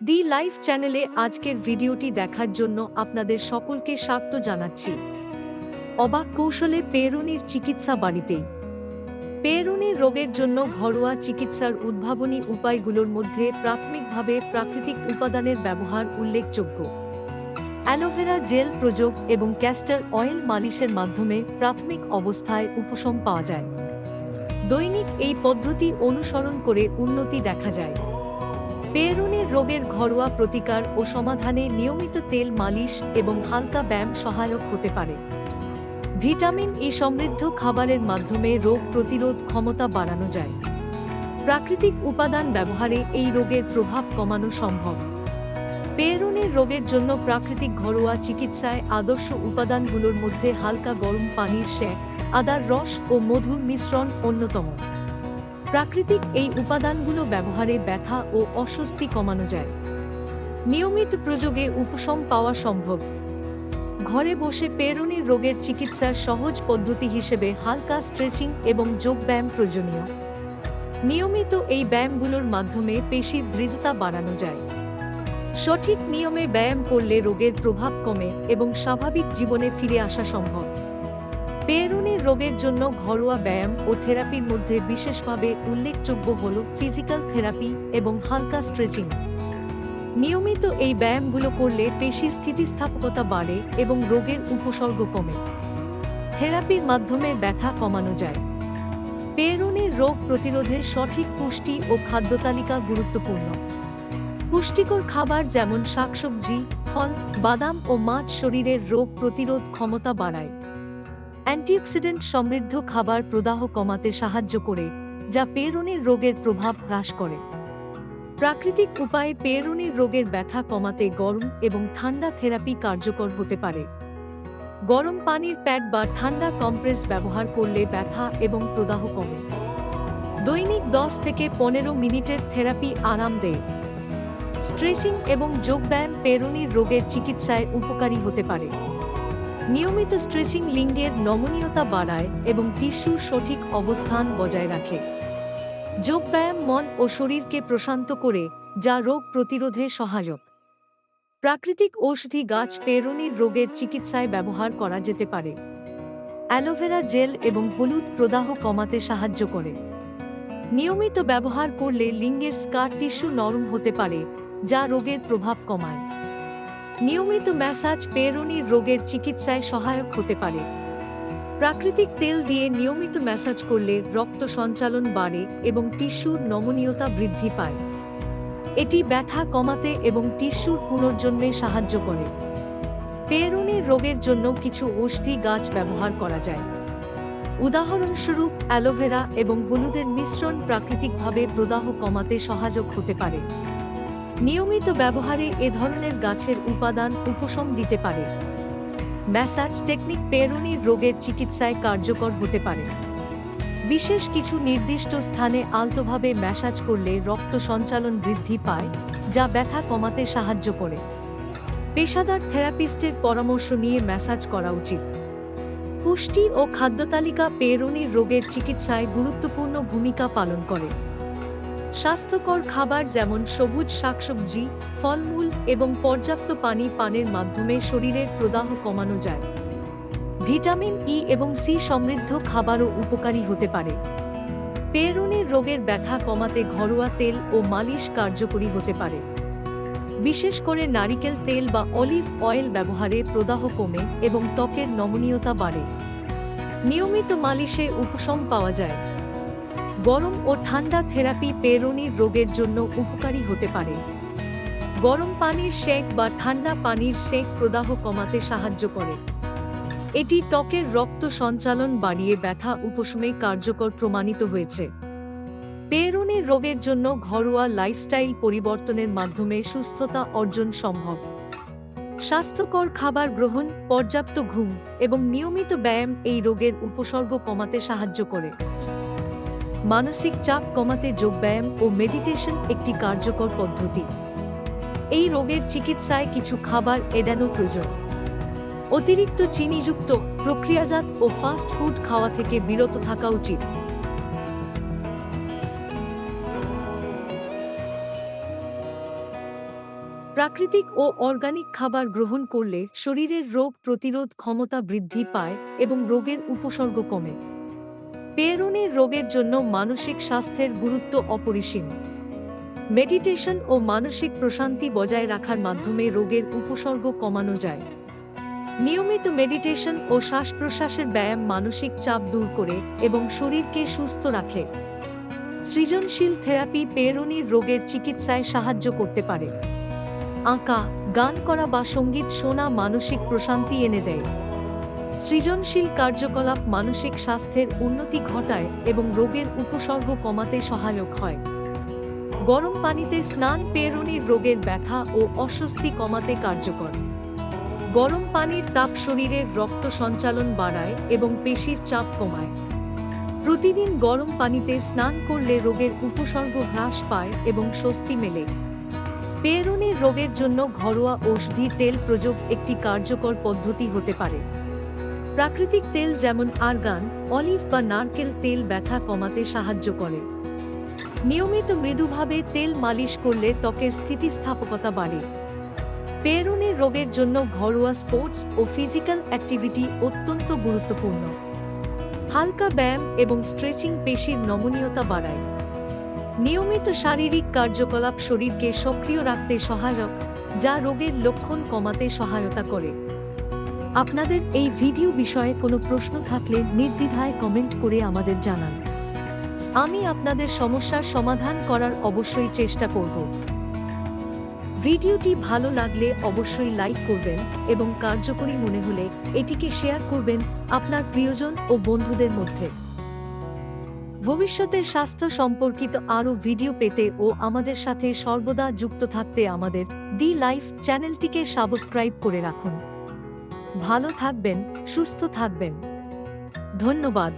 দি life চ্যানেলে আজকের ভিডিওটি দেখার জন্য আপনাদের সকলকে স্বাগত জানাচ্ছি। অবাক কৌশলে পেরুনির চিকিৎসা বাড়িতেই। পেরুনির রোগের জন্য ঘরোয়া চিকিৎসার উদ্ভাবনী উপায়গুলোর মধ্যে প্রাথমিকভাবে প্রাকৃতিক উপাদানের ব্যবহার উল্লেখযোগ্য। অ্যালোভেরা জেল প্রয়োগ এবং ক্যাস্টর অয়েল মালিশের মাধ্যমে প্রাথমিক অবস্থায় উপশম পাওয়া যায়। দৈনিক এই পদ্ধতি অনুসরণ করে উন্নতি দেখা যায়। পেরুনির রোগের ঘরোয়া প্রতিকার ও সমাধানে নিয়মিত তেল মালিশ এবং হালকা ব্যায়াম সহায়ক হতে পারে। ভিটামিন ই সমৃদ্ধ খাবারের মাধ্যমে রোগ প্রতিরোধ ক্ষমতা বাড়ানো যায়। প্রাকৃতিক উপাদান ব্যবহারে এই রোগের প্রভাব কমানো সম্ভব। পেরুনির রোগের জন্য প্রাকৃতিক ঘরোয়া চিকিৎসায় আদর্শ উপাদানগুলোর মধ্যে হালকা গরম পানির সেক, আদার রস ও মধুর মিশ্রণ অন্যতম। প্রাকৃতিক এই উপাদানগুলো ব্যবহারে ব্যথা ও অস্বস্তি কমানো যায়। নিয়মিত প্রয়োগে উপশম পাওয়া সম্ভব। ঘরে বসে পেরুনির রোগের চিকিৎসার সহজ পদ্ধতি হিসেবে হালকা স্ট্রেচিং এবং যোগব্যায়াম প্রয়োজনীয়। নিয়মিত এই ব্যায়ামগুলোর মাধ্যমে পেশির দৃঢ়তা বাড়ানো যায়। সঠিক নিয়মে ব্যায়াম করলে রোগের প্রভাব কমে এবং স্বাভাবিক জীবনে ফিরে আসা সম্ভব। পেরুনির রোগের জন্য ঘরোয়া ব্যায়াম ও থেরাপির মধ্যে বিশেষভাবে উল্লেখযোগ্য হল ফিজিক্যাল থেরাপি এবং হালকা স্ট্রেচিং। নিয়মিত এই ব্যায়ামগুলো করলে পেশির স্থিতিস্থাপকতা বাড়ে এবং রোগের উপসর্গ কমে। থেরাপির মাধ্যমে ব্যথা কমানো যায়। পেরুনির রোগ প্রতিরোধে সঠিক পুষ্টি ও খাদ্যতালিকা গুরুত্বপূর্ণ। পুষ্টিকর খাবার যেমন শাকসবজি, ফল, বাদাম ও মাছ শরীরের রোগ প্রতিরোধ ক্ষমতা বাড়ায়। অ্যান্টিঅক্সিডেন্ট সমৃদ্ধ খাবার প্রদাহ কমাতে সাহায্য করে, যা পেরুনির রোগের প্রভাব হ্রাস করে। প্রাকৃতিক উপায়ে পেরুনির রোগের ব্যথা কমাতে গরম এবং ঠান্ডা থেরাপি কার্যকর হতে পারে। গরম পানির প্যাড বা ঠান্ডা কম্প্রেস ব্যবহার করলে ব্যথা এবং প্রদাহ কমে। দৈনিক 10 থেকে 15 মিনিটের থেরাপি আরাম দেয়। স্ট্রেচিং এবং যোগব্যায়াম পেরুনির রোগের চিকিৎসায় উপকারী হতে পারে। নিয়মিত স্ট্রেচিং লিঙ্গের নমনীয়তা বাড়ায় এবং টিস্যুর সঠিক অবস্থান বজায় রাখে। যোগব্যায়াম মন ও শরীরকে প্রশান্ত করে, যা রোগ প্রতিরোধে সহায়ক। প্রাকৃতিক ঔষধি গাছ পেরুনির রোগের চিকিৎসায় ব্যবহার করা যেতে পারে। অ্যালোভেরা জেল এবং হলুদ প্রদাহ কমাতে সাহায্য করে। নিয়মিত ব্যবহার করলে লিঙ্গের স্কার টিস্যু নরম হতে পারে, যা রোগের প্রভাব কমায়। নিয়মিত ম্যাসাজ পেরুনির রোগের চিকিৎসায় সহায়ক হতে পারে। প্রাকৃতিক তেল দিয়ে নিয়মিত ম্যাসাজ করলে রক্ত সঞ্চালন বাড়ে এবং টিস্যুর নমনীয়তা বৃদ্ধি পায়। এটি ব্যথা কমাতে এবং টিস্যুর পুনর্জন্মে সাহায্য করে। পেরুনির রোগের জন্য কিছু ঔষধি গাছ ব্যবহার করা যায়। উদাহরণস্বরূপ অ্যালোভেরা এবং হলুদের মিশ্রণ প্রাকৃতিকভাবে প্রদাহ কমাতে সহায়ক হতে পারে। নিয়মিত ব্যবহারে এ ধরনের গাছের উপাদান উপশম দিতে পারে। ম্যাসাজ টেকনিক পেরুনির রোগের চিকিৎসায় কার্যকর হতে পারে। বিশেষ কিছু নির্দিষ্ট স্থানে আলতোভাবে ম্যাসাজ করলে রক্ত সঞ্চালন বৃদ্ধি পায়, যা ব্যথা কমাতে সাহায্য করে। পেশাদার থেরাপিস্টের পরামর্শ নিয়ে ম্যাসাজ করা উচিত। পুষ্টি ও খাদ্যতালিকা পেরুনির রোগের চিকিৎসায় গুরুত্বপূর্ণ ভূমিকা পালন করে। স্বাস্থ্যকর খাবার যেমন সবুজ শাকসবজি, ফলমূল এবং পর্যাপ্ত পানি পানের মাধ্যমে শরীরের প্রদাহ কমানো যায়। ভিটামিন ই এবং সি সমৃদ্ধ খাবারও উপকারী হতে পারে। পেরুনির রোগের ব্যথা কমাতে ঘরোয়া তেল ও মালিশ কার্যকরী হতে পারে। বিশেষ করে নারিকেল তেল বা অলিভ অয়েল ব্যবহারে প্রদাহ কমে এবং ত্বকের নমনীয়তা বাড়ে। নিয়মিত মালিশে উপশম পাওয়া যায়। গরম ও ঠান্ডা থেরাপি পেরুনির রোগের জন্য উপকারী হতে পারে। গরম পানির সেক বা ঠান্ডা পানির সেক প্রদাহ কমাতে সাহায্য করে। এটি ত্বকের রক্ত সঞ্চালন বাড়িয়ে ব্যথা উপশমে কার্যকর প্রমাণিত হয়েছে। পেরুনির রোগের জন্য ঘরোয়া লাইফস্টাইল পরিবর্তনের মাধ্যমে সুস্থতা অর্জন সম্ভব। স্বাস্থ্যকর খাবার গ্রহণ, পর্যাপ্ত ঘুম এবং নিয়মিত ব্যায়াম এই রোগের উপসর্গ কমাতে সাহায্য করে। মানসিক চাপ কমাতে যোগব্যায়াম ও মেডিটেশন একটি কার্যকর পদ্ধতি। এই রোগের চিকিৎসায় কিছু খাবার এড়ানো প্রয়োজন। অতিরিক্ত চিনিযুক্ত, প্রক্রিয়াজাত ও ফাস্ট ফুড খাওয়া থেকে বিরত থাকা উচিত। প্রাকৃতিক ও অর্গানিক খাবার গ্রহণ করলে শরীরের রোগ প্রতিরোধ ক্ষমতা বৃদ্ধি পায় এবং রোগের উপসর্গ কমে। পেরুনির রোগের জন্য মানসিক স্বাস্থ্যের গুরুত্ব অপরিসীম। মেডিটেশন ও মানসিক প্রশান্তি বজায় রাখার মাধ্যমে রোগের উপসর্গ কমানো যায়। নিয়মিত মেডিটেশন ও শ্বাস প্রশ্বাসের ব্যায়াম মানসিক চাপ দূর করে এবং শরীরকে সুস্থ রাখে। সৃজনশীল থেরাপি পেরুনির রোগের চিকিৎসায় সাহায্য করতে পারে। আঁকা, গান করা বা সঙ্গীত শোনা মানসিক প্রশান্তি এনে দেয়। সৃজনশীল কার্যকলাপ মানসিক স্বাস্থ্যের উন্নতি ঘটায় এবং রোগের উপসর্গ কমাতে সহায়ক হয়। গরম পানিতে স্নান পেরুনির রোগের ব্যথা ও অস্বস্তি কমাতে কার্যকর। গরম পানির তাপ শরীরের রক্ত সঞ্চালন বাড়ায় এবং পেশির চাপ কমায়। প্রতিদিন গরম পানিতে স্নান করলে রোগের উপসর্গ হ্রাস পায় এবং স্বস্তি মেলে। পেরুনির রোগের জন্য ঘরোয়া ঔষধি তেল প্রয়োগ একটি কার্যকর পদ্ধতি হতে পারে। প্রাকৃতিক তেল যেমন আর্গান, অলিভ বা নারকেল তেল ব্যথা কমাতে সাহায্য করে। নিয়মিত মৃদুভাবে তেল মালিশ করলে ত্বকের স্থিতিস্থাপকতা বাড়ে। পেরুনির রোগের জন্য ঘরোয়া স্পোর্টস ও ফিজিক্যাল অ্যাক্টিভিটি অত্যন্ত গুরুত্বপূর্ণ। হালকা ব্যায়াম এবং স্ট্রেচিং পেশির নমনীয়তা বাড়ায়। নিয়মিত শারীরিক কার্যকলাপ শরীরকে সক্রিয় রাখতে সহায়ক, যা রোগের লক্ষণ কমাতে সহায়তা করে। আপনাদের এই ভিডিও বিষয়ে কোনো প্রশ্ন থাকলে নির্দ্বিধায় কমেন্ট করে আমাদের জানান। আমি আপনাদের সমস্যার সমাধান করার অবশ্যই চেষ্টা করব। ভিডিওটি ভালো লাগলে অবশ্যই লাইক করবেন এবং কার্যকরী মনে হলে এটিকে শেয়ার করবেন আপনার প্রিয়জন ও বন্ধুদের মধ্যে। ভবিষ্যতে স্বাস্থ্য সম্পর্কিত আরও ভিডিও পেতে ও আমাদের সাথে সর্বদা যুক্ত থাকতে আমাদের দি লাইফ চ্যানেলটিকে সাবস্ক্রাইব করে রাখুন। ভালো থাকবেন, সুস্থ থাকবেন। ধন্যবাদ।